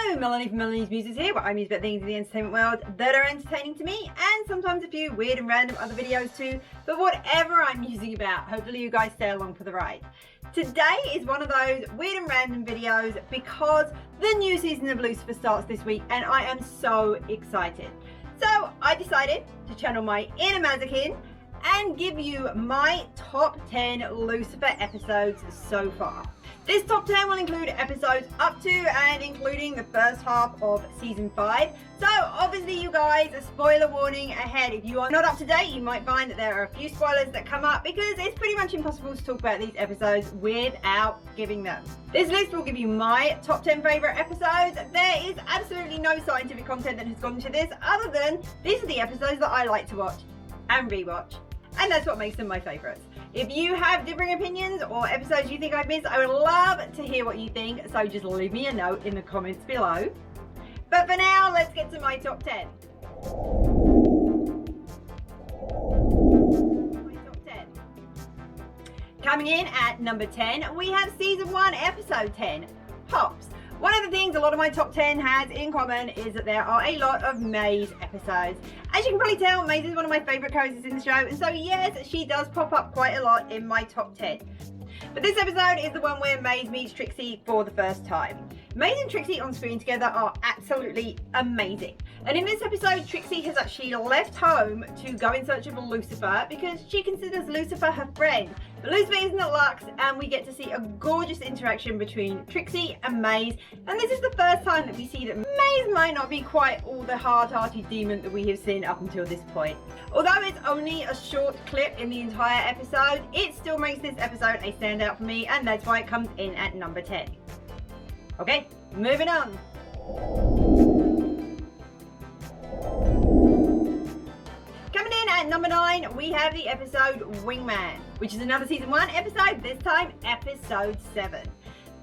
Hello, Melanie from Melanie's Muses here, where I muse about things in the entertainment world that are entertaining to me, and sometimes a few weird and random other videos too, but whatever I'm musing about, hopefully you guys stay along for the ride. Today is one of those weird and random videos because the new season of Lucifer starts this week and I am so excited. So I decided to channel my inner Mazakin and give you my top 10 Lucifer episodes so far. This top 10 will include episodes up to and including the first half of season 5. So obviously you guys, a spoiler warning ahead. If you are not up to date, you might find that there are a few spoilers that come up because it's pretty much impossible to talk about these episodes without giving them. This list will give you my top 10 favourite episodes. There is absolutely no scientific content that has gone into this other than these are the episodes that I like to watch and rewatch. And that's what makes them my favourites. If you have differing opinions or episodes you think I've missed, I would love to hear what you think, so just leave me a note in the comments below. But for now, let's get to my top 10. My top 10. Coming in at number 10, we have season 1, episode 10, Hops. One of the things a lot of my top 10 has in common is that there are a lot of Maze episodes. As you can probably tell, Maze is one of my favourite characters in the show, and so yes, she does pop up quite a lot in my top 10. But this episode is the one where Maze meets Trixie for the first time. Maze and Trixie on screen together are absolutely amazing. And in this episode, Trixie has actually left home to go in search of Lucifer because she considers Lucifer her friend. But Lucifer isn't at Lux, and we get to see a gorgeous interaction between Trixie and Maze. And this is the first time that we see that Maze might not be quite all the hard-hearted demon that we have seen up until this point. Although it's only a short clip in the entire episode, it still makes this episode a standout for me, and that's why it comes in at number 10. Okay, moving on. Coming in at number 9, we have the episode Wingman, which is another season 1 episode, this time episode 7.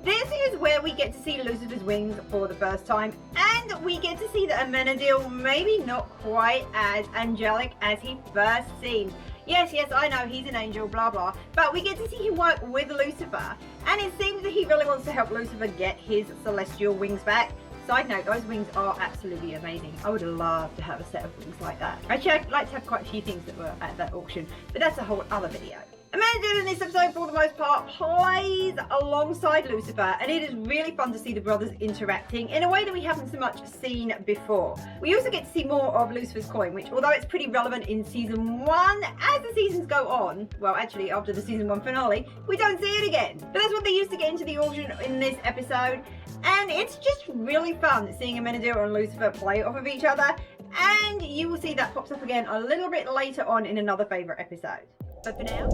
This is where we get to see Lucifer's wings for the first time, and we get to see that Amenadiel maybe not quite as angelic as he first seemed. Yes, I know he's an angel, blah blah, but we get to see him work with Lucifer, and it seems that he really wants to help Lucifer get his celestial wings back. Side note, those wings are absolutely amazing. I would love to have a set of wings like that. Actually, I'd like to have quite a few things that were at that auction, but that's a whole other video. Amenadiel in this episode, for the most part, plays alongside Lucifer, and it is really fun to see the brothers interacting in a way that we haven't so much seen before. We also get to see more of Lucifer's coin, which, although it's pretty relevant in season 1, as the seasons go on, well, actually, after the season 1 finale, we don't see it again. But that's what they used to get into the auction in this episode, and it's just really fun seeing Amenadiel and Lucifer play off of each other, and you will see that pops up again a little bit later on in another favourite episode. But for now,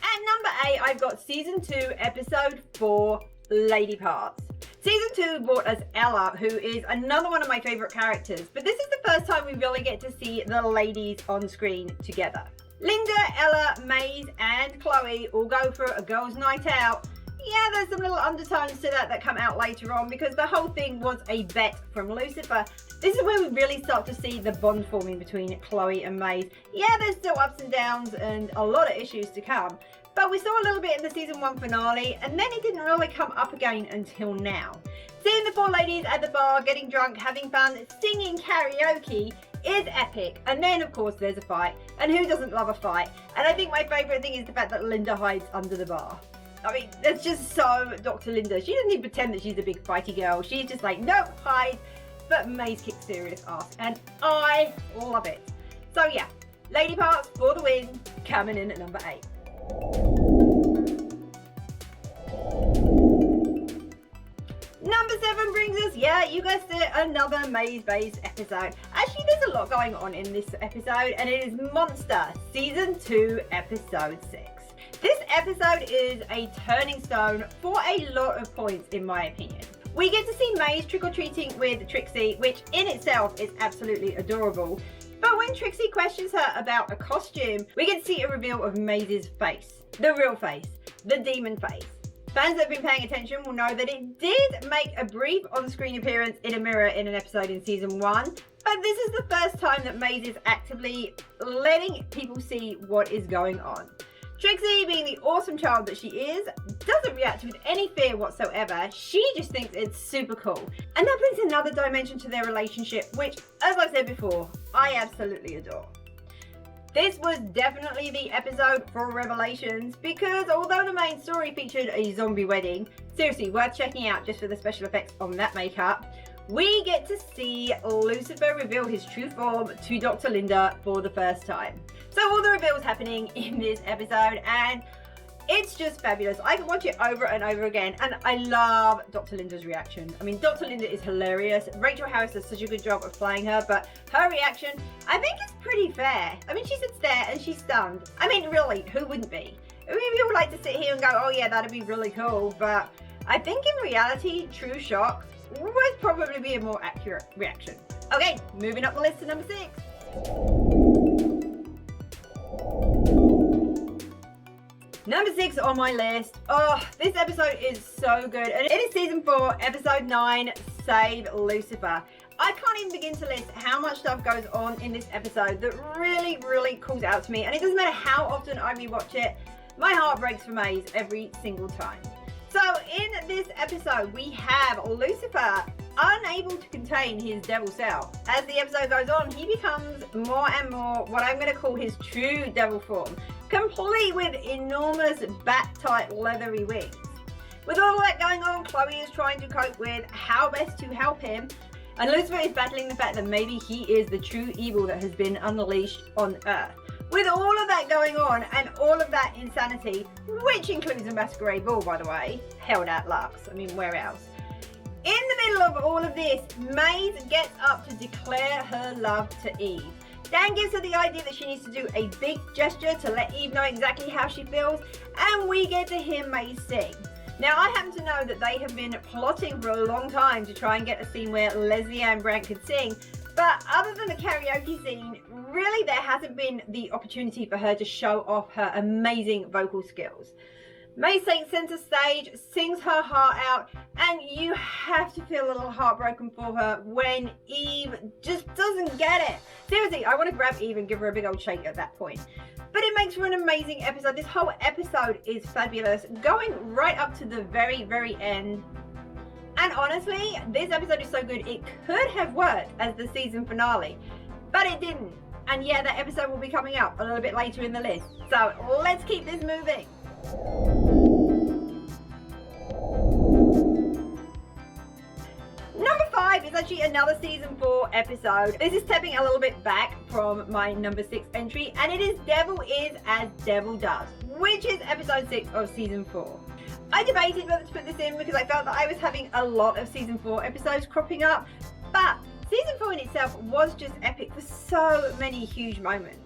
at number 8, I've got season 2, episode 4, Lady Parts. Season 2 brought us Ella, who is another one of my favourite characters, but this is the first time we really get to see the ladies on screen together. Linda, Ella, Maze, and Chloe all go for a girls' night out. Yeah, there's some little undertones to that come out later on because the whole thing was a bet from Lucifer. This is where we really start to see the bond forming between Chloe and Maze. Yeah, there's still ups and downs and a lot of issues to come, but we saw a little bit in the season 1 finale, and then it didn't really come up again until now. Seeing the 4 ladies at the bar, getting drunk, having fun, singing karaoke is epic, and then of course there's a fight, and who doesn't love a fight? And I think my favourite thing is the fact that Linda hides under the bar. I mean, that's just so Dr. Linda. She doesn't even pretend that she's a big fighty girl. She's just like, no, hide. But Maze kicks serious ass, and I love it. So yeah, Lady Parts for the win, coming in at number 8. Number 7 brings us, yeah, you guessed it, another Maze-based episode. Actually, there's a lot going on in this episode, and it is Monster, season 2, episode 6. This episode is a turning stone for a lot of points, in my opinion. We get to see Maze trick-or-treating with Trixie, which in itself is absolutely adorable. But when Trixie questions her about a costume, we get to see a reveal of Maze's face. The real face. The demon face. Fans that have been paying attention will know that it did make a brief on-screen appearance in a mirror in an episode in season 1, but this is the first time that Maze is actively letting people see what is going on. Trixie, being the awesome child that she is, doesn't react with any fear whatsoever. She just thinks it's super cool. And that brings another dimension to their relationship, which, as I said before, I absolutely adore. This was definitely the episode for revelations, because although the main story featured a zombie wedding, seriously worth checking out just for the special effects on that makeup, we get to see Lucifer reveal his true form to Dr. Linda for the first time. So all the reveals happening in this episode, and it's just fabulous. I can watch it over and over again, and I love Dr. Linda's reaction. I mean, Dr. Linda is hilarious. Rachel Harris does such a good job of playing her, but her reaction, I think, is pretty fair. I mean, she sits there and she's stunned. I mean, really, who wouldn't be? I mean, we all like to sit here and go, oh yeah, that'd be really cool, but I think in reality, true shock would probably be a more accurate reaction. Okay, moving up the list to number 6. Number 6 on my list. Oh, this episode is so good. And it is season 4, episode 9, Save Lucifer. I can't even begin to list how much stuff goes on in this episode that really, really calls out to me. And it doesn't matter how often I rewatch it, my heart breaks for Maze every single time. So in this episode, we have Lucifer unable to contain his devil self. As the episode goes on, he becomes more and more what I'm going to call his true devil form, complete with enormous bat-type leathery wings. With all that going on, Chloe is trying to cope with how best to help him, and Lucifer is battling the fact that maybe he is the true evil that has been unleashed on Earth. With all of that going on and all of that insanity, which includes a masquerade ball, by the way, held at Lux, I mean, where else? In the middle of all of this, Maze gets up to declare her love to Eve. Dan gives her the idea that she needs to do a big gesture to let Eve know exactly how she feels, and we get to hear Maze sing. Now, I happen to know that they have been plotting for a long time to try and get a scene where Leslie Ann Brandt could sing, but other than the karaoke scene, really there hasn't been the opportunity for her to show off her amazing vocal skills. Maze takes center stage, sings her heart out, and you have to feel a little heartbroken for her when Eve just doesn't get it. Seriously, I want to grab Eve and give her a big old shake at that point. But it makes for an amazing episode. This whole episode is fabulous, going right up to the very, very end. And honestly, this episode is so good, it could have worked as the season finale, but it didn't. And yeah, that episode will be coming up a little bit later in the list. So let's keep this moving. Number 5 is actually another season 4 episode. This is stepping a little bit back from my number 6 entry, and it is Devil Is As Devil Does, which is episode 6 of season 4. I debated whether to put this in because I felt that I was having a lot of season 4 episodes cropping up, but season 4 in itself was just epic for so many huge moments.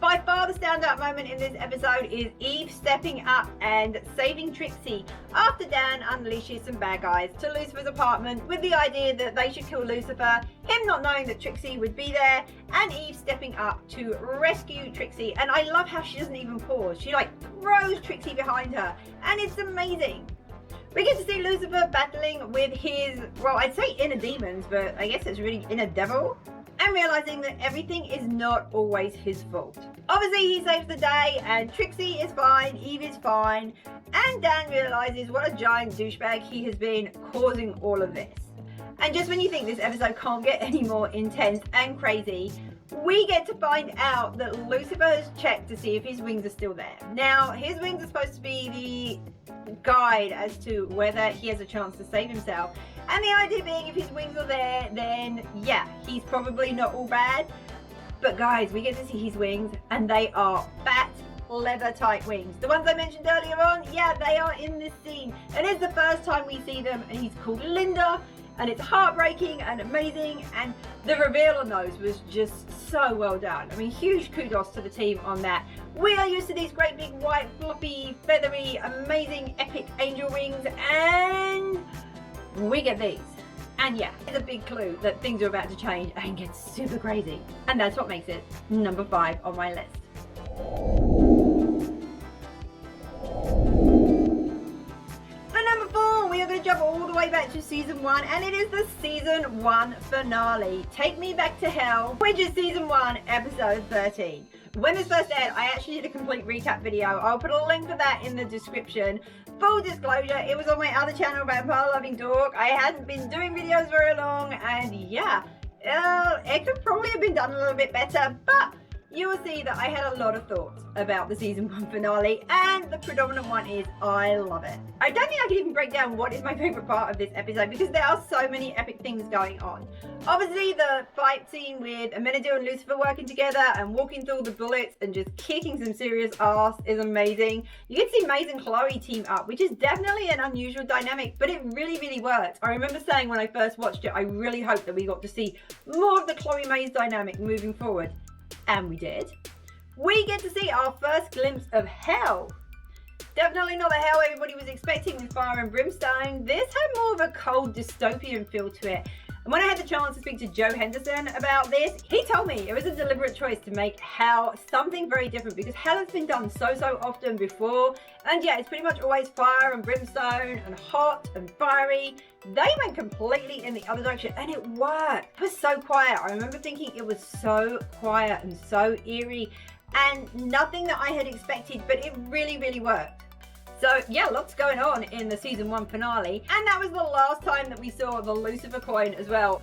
By far the standout moment in this episode is Eve stepping up and saving Trixie after Dan unleashes some bad guys to Lucifer's apartment with the idea that they should kill Lucifer, him not knowing that Trixie would be there, and Eve stepping up to rescue Trixie. And I love how she doesn't even pause. She like throws Trixie behind her, and it's amazing. We get to see Lucifer battling with his, well, I'd say inner demons, but I guess it's really inner devil, and realizing that everything is not always his fault. Obviously, he saves the day, and Trixie is fine, Eve is fine, and Dan realizes what a giant douchebag he has been, causing all of this. And just when you think this episode can't get any more intense and crazy, we get to find out that Lucifer has checked to see if his wings are still there. Now, his wings are supposed to be the guide as to whether he has a chance to save himself. And the idea being, if his wings are there, then yeah, he's probably not all bad. But guys, we get to see his wings, and they are bat leather type wings. The ones I mentioned earlier on, yeah, they are in this scene. And it's the first time we see them, and he's called Linda. And it's heartbreaking and amazing, and the reveal on those was just so well done. I mean, huge kudos to the team on that. We are used to these great big white, fluffy, feathery, amazing, epic angel wings, and we get these. And yeah, it's a big clue that things are about to change and get super crazy. And that's what makes it number 5 on my list. We are going to jump all the way back to season 1, and it is the season 1 finale, Take Me Back to Hell, which is season 1, episode 13. When this first aired, I actually did a complete recap video. I'll put a link for that in the description. Full disclosure, it was on my other channel, Vampire Loving Dork. I hadn't been doing videos very long, and yeah, it could probably have been done a little bit better, but you will see that I had a lot of thoughts about the season 1 finale, and the predominant one is I love it. I don't think I can even break down what is my favorite part of this episode because there are so many epic things going on. Obviously, the fight scene with Amenadiel and Lucifer working together and walking through the bullets and just kicking some serious ass is amazing. You can see Maze and Chloe team up, which is definitely an unusual dynamic, but it really, really works. I remember saying when I first watched it, I really hoped that we got to see more of the Chloe-Maze dynamic moving forward. And we did. We get to see our first glimpse of hell. Definitely not the hell everybody was expecting with fire and brimstone. This had more of a cold dystopian feel to it. And when I had the chance to speak to Joe Henderson about this, he told me it was a deliberate choice to make hell something very different because hell has been done so often before. And yeah, it's pretty much always fire and brimstone and hot and fiery. They went completely in the other direction and it worked. It was so quiet. I remember thinking it was so quiet and so eerie and nothing that I had expected, but it really, really worked. So yeah, lots going on in the season 1 finale, and that was the last time that we saw the Lucifer coin as well,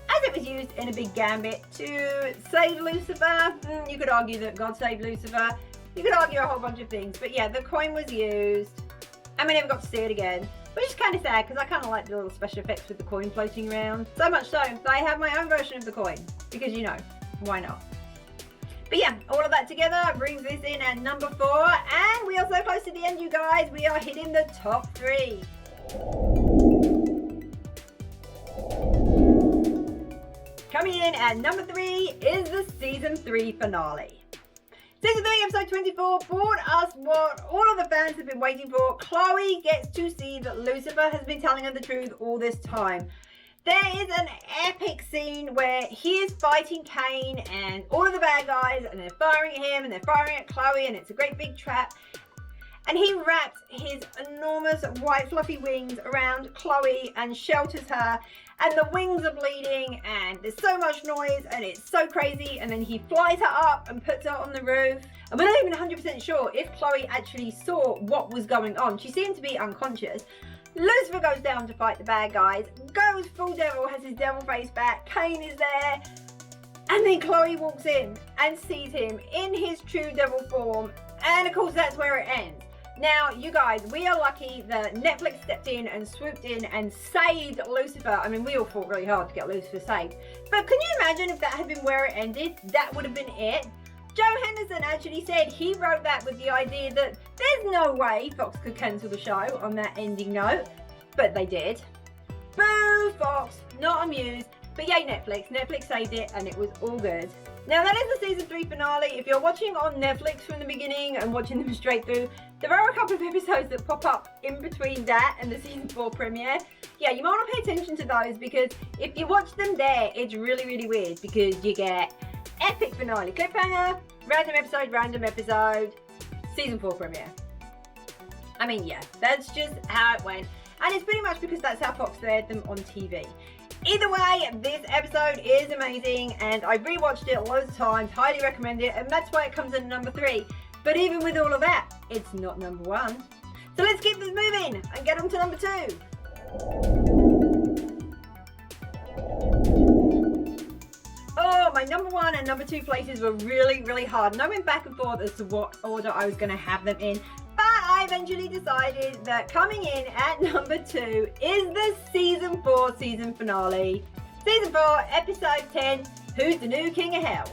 as it was used in a big gambit to save Lucifer. You could argue that God saved Lucifer. You could argue a whole bunch of things, but yeah, the coin was used, and we never got to see it again, which is kind of sad because I kind of like the little special effects with the coin floating around. So much so that I have my own version of the coin because, you know, why not? But yeah, all of that together brings this in at number 4, and we are so close to the end, you guys. We are hitting the top 3. Coming in at number 3 is the season 3 finale. Season 3, episode 24 brought us what all of the fans have been waiting for. Chloe gets to see that Lucifer has been telling her the truth all this time. There is an epic scene where he is fighting Cain and all of the bad guys, and they're firing at him and they're firing at Chloe, and it's a great big trap. And he wraps his enormous white fluffy wings around Chloe and shelters her, and the wings are bleeding and there's so much noise and it's so crazy, and then he flies her up and puts her on the roof. And we're not even 100% sure if Chloe actually saw what was going on. She seemed to be unconscious. Lucifer goes down to fight the bad guys, goes full devil, has his devil face back, Cain is there, and then Chloe walks in and sees him in his true devil form, and of course that's where it ends. Now, you guys, we are lucky that Netflix stepped in and swooped in and saved Lucifer. I mean, we all fought really hard to get Lucifer saved, but can you imagine if that had been where it ended? That would have been it. Joe Henderson actually said he wrote that with the idea that there's no way Fox could cancel the show on that ending note, but they did. Boo, Fox, not amused. But yay, Netflix. Netflix saved it and it was all good. Now that is the season 3 finale. If you're watching on Netflix from the beginning and watching them straight through, there are a couple of episodes that pop up in between that and the season 4 premiere. Yeah, you might want to pay attention to those because if you watch them there, it's really, really weird because you get epic finale cliffhanger, random episode, season 4 premiere. I mean, yeah, that's just how it went. And it's pretty much because that's how Fox aired them on TV. Either way, this episode is amazing and I've rewatched it loads of times, highly recommend it, and that's why it comes in at number 3. But even with all of that, it's not number 1. So let's keep this moving and get on to number 2. Oh, my number 1 and number 2 places were really, really hard. And I went back and forth as to what order I was going to have them in. But I eventually decided that coming in at number 2 is the season 4 season finale. Season 4, episode 10, Who's the New King of Hell?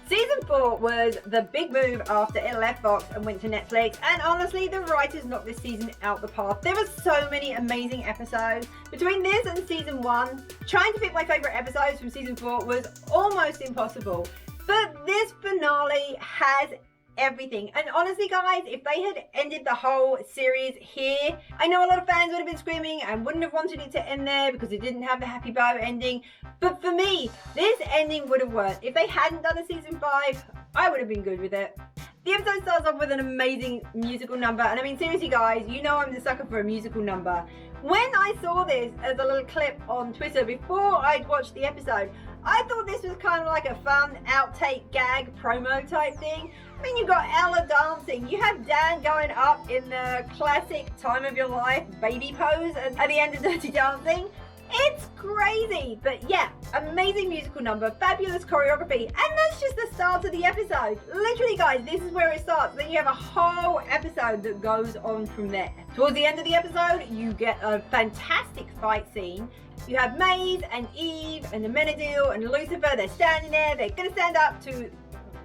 Season 4 was the big move after it left Fox and went to Netflix, and honestly the writers knocked this season out the park. There were so many amazing episodes. Between this and season 1, trying to pick my favourite episodes from season 4 was almost impossible. But this finale has everything, and honestly guys, if they had ended the whole series here, I know a lot of fans would have been screaming and wouldn't have wanted it to end there because it didn't have the happy bow ending, but for me this ending would have worked. If they hadn't done a season 5, I would have been good with it. The episode starts off with an amazing musical number, and I mean seriously guys, you know I'm the sucker for a musical number. When I saw this as a little clip on Twitter before I'd watched the episode, I thought this was kind of like a fun outtake gag promo type thing. I mean, you've got Ella dancing. You have Dan going up in the classic time of your life baby pose at the end of Dirty Dancing. It's crazy, but yeah, amazing musical number, fabulous choreography, and that's just the start of the episode. Literally, guys, this is where it starts. Then you have a whole episode that goes on from there. Towards the end of the episode, you get a fantastic fight scene. You have Maze and Eve and the Menadil and Lucifer. They're standing there. They're going to stand up to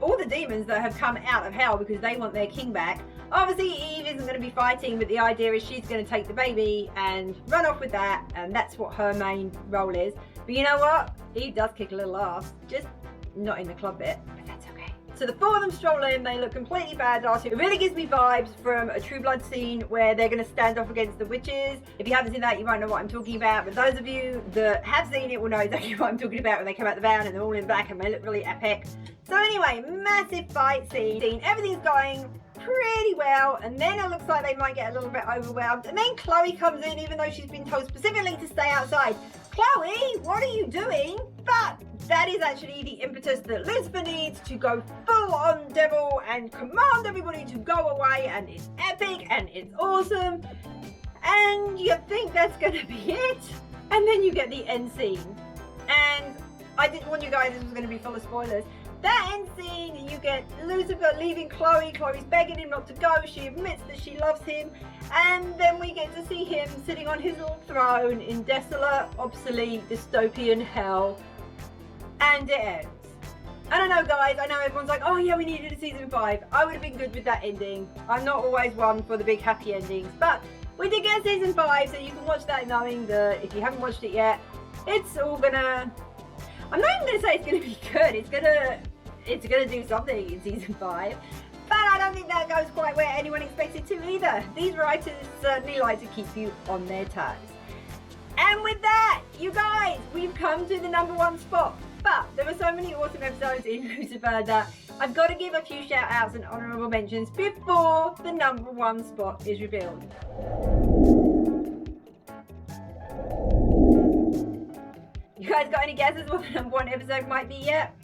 all the demons that have come out of hell because they want their king back. Obviously, Eve isn't going to be fighting, but the idea is she's going to take the baby and run off with that, and that's what her main role is. But you know what? Eve does kick a little ass, just not in the club bit, but that's okay. So the four of them stroll in, they look completely badass. It really gives me vibes from a True Blood scene where they're going to stand off against the witches. If you haven't seen that, you won't know what I'm talking about, but those of you that have seen it will know exactly what I'm talking about when they come out the van and they're all in black and they look really epic. So anyway, massive fight scene. Everything's going pretty well, and then it looks like they might get a little bit overwhelmed, and then Chloe comes in even though she's been told specifically to stay outside. Chloe, what are you doing? But that is actually the impetus that Lucifer needs to go full on devil and command everybody to go away, and it's epic and it's awesome, and you think that's gonna be it, and then you get the end scene. And I did warn you guys this was going to be full of spoilers. That end scene, you get Lucifer leaving Chloe. Chloe's begging him not to go. She admits that she loves him. And then we get to see him sitting on his little throne in desolate, obsolete, dystopian hell. And it ends. I don't know, guys. I know everyone's like, oh yeah, we needed a season 5. I would have been good with that ending. I'm not always one for the big happy endings. But we did get season 5, so you can watch that knowing that if you haven't watched it yet, it's all gonna... I'm not even going to say it's going to be good. It's gonna do something in season 5. But I don't think that goes quite where anyone expects it to either. These writers certainly like to keep you on their toes. And with that, you guys, we've come to the #1 spot. But there were so many awesome episodes in Lucifer that I've got to give a few shout outs and honourable mentions before the #1 spot is revealed. You guys got any guesses what the #1 episode might be yet?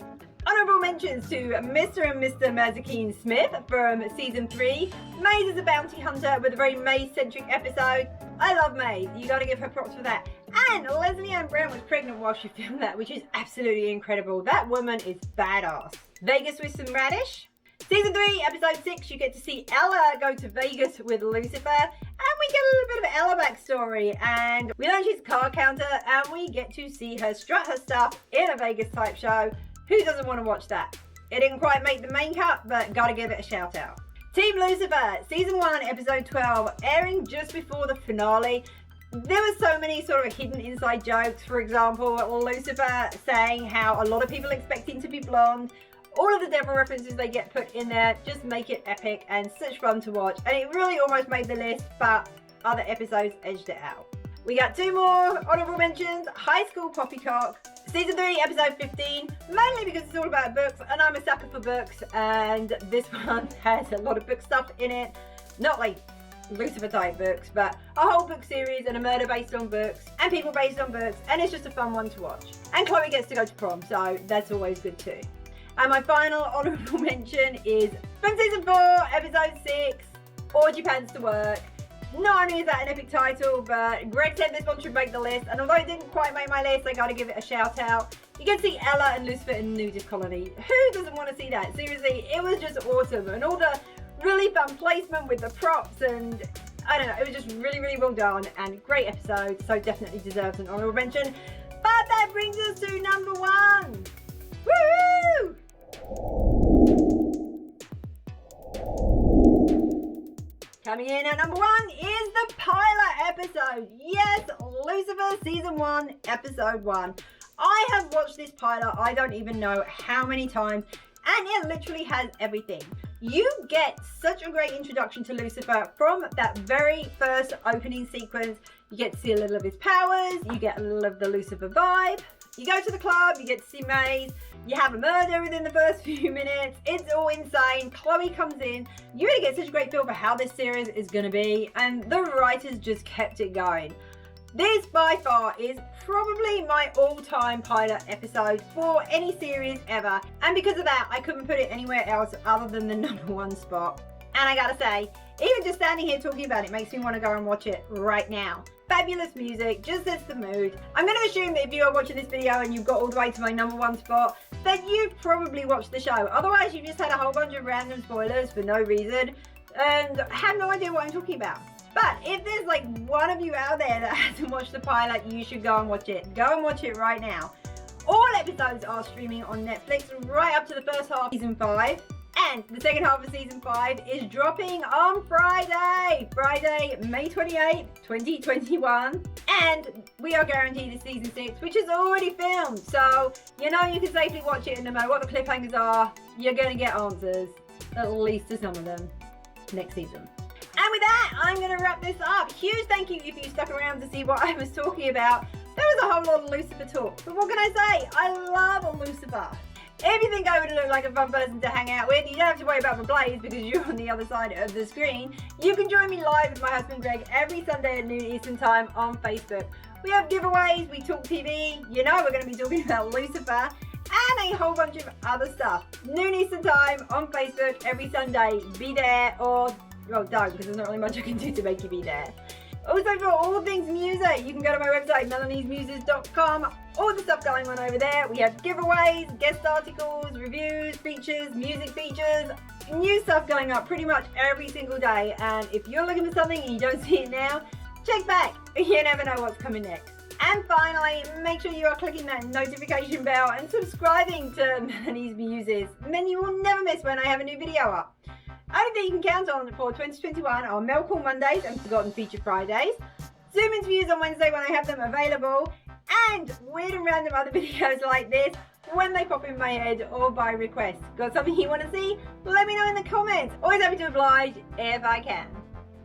Honourable mentions to Mr. and Mr. Mazikeen Smith from season 3. Maze is a bounty hunter with a very Maze-centric episode. I love Maze. You got to give her props for that. And Leslie Ann Brown was pregnant while she filmed that, which is absolutely incredible. That woman is badass. Vegas with some radish. Season 3, episode 6, you get to see Ella go to Vegas with Lucifer, and we get a little bit of Ella backstory, and we learn she's a car counter, and we get to see her strut her stuff in a Vegas type show. Who doesn't want to watch that? It didn't quite make the main cut, but gotta give it a shout out. Team Lucifer, season 1, episode 12, airing just before the finale. There were so many sort of hidden inside jokes. For example, Lucifer saying how a lot of people expect him to be blonde. All of the devil references they get put in there just make it epic and such fun to watch. And it really almost made the list, but other episodes edged it out. We got 2 more honourable mentions. High School Poppycock, season 3, episode 15. Mainly because it's all about books, and I'm a sucker for books. And this one has a lot of book stuff in it. Not like Lucifer type books, but a whole book series and a murder based on books and people based on books. And it's just a fun one to watch. And Chloe gets to go to prom, so that's always good too. And my final honourable mention is from season 4, episode 6, Orgy Pants to Work. Not only is that an epic title, but Greg said this one should make the list, and although it didn't quite make my list, I gotta give it a shout out. You can see Ella and Lucifer in the nudist colony. Who doesn't want to see that? Seriously, it was just awesome, and all the really fun placement with the props, and I don't know, it was just really, really well done, and great episode, so definitely deserves an honourable mention. But that brings us to #1. Woohoo! Coming in at #1 is the pilot episode. Yes, Lucifer season 1, episode 1. I have watched this pilot, I don't even know how many times, and it literally has everything. You get such a great introduction to Lucifer from that very first opening sequence. You get to see a little of his powers, you get a little of the Lucifer vibe. You go to the club, you get to see Maze, you have a murder within the first few minutes, it's all insane. Chloe comes in, you really get such a great feel for how this series is going to be, and the writers just kept it going. This by far is probably my all-time pilot episode for any series ever, and because of that I couldn't put it anywhere else other than the #1 spot. And I gotta say, even just standing here talking about it makes me want to go and watch it right now. Fabulous music, just sets the mood. I'm going to assume that if you are watching this video and you've got all the way to my #1 spot, that you've probably watched the show. Otherwise, you've just had a whole bunch of random spoilers for no reason and have no idea what I'm talking about. But if there's like one of you out there that hasn't watched the pilot, you should go and watch it. Go and watch it right now. All episodes are streaming on Netflix right up to the first half of season 5. And the second half of season 5 is dropping on Friday, May 28th, 2021. And we are guaranteed a season 6, which is already filmed. So, you know you can safely watch it and no matter what the cliffhangers are, you're going to get answers, at least to some of them, next season. And with that, I'm going to wrap this up. Huge thank you if you stuck around to see what I was talking about. There was a whole lot of Lucifer talk. But what can I say? I love Lucifer. If you think I would look like a fun person to hang out with, you don't have to worry about replays because you're on the other side of the screen. You can join me live with my husband Greg every Sunday at noon Eastern Time on Facebook. We have giveaways, we talk TV, you know we're going to be talking about Lucifer, and a whole bunch of other stuff. Noon Eastern Time on Facebook every Sunday. Be there or, well, don't, because there's not really much I can do to make you be there. Also, for all things music, you can go to my website, melaniesmuses.com. All the stuff going on over there. We have giveaways, guest articles, reviews, features, music features, new stuff going up pretty much every single day. And if you're looking for something and you don't see it now, check back. You never know what's coming next. And finally, make sure you are clicking that notification bell and subscribing to Melanie's Muses. Then you will never miss when I have a new video up. Only thing you can count on for 2021 are Mel Call Mondays and Forgotten Feature Fridays, Zoom interviews on Wednesday when I have them available, and weird and random other videos like this when they pop in my head or by request. Got something you want to see? Let me know in the comments. Always happy to oblige if I can.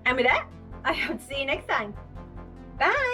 And with that, I hope to see you next time. Bye!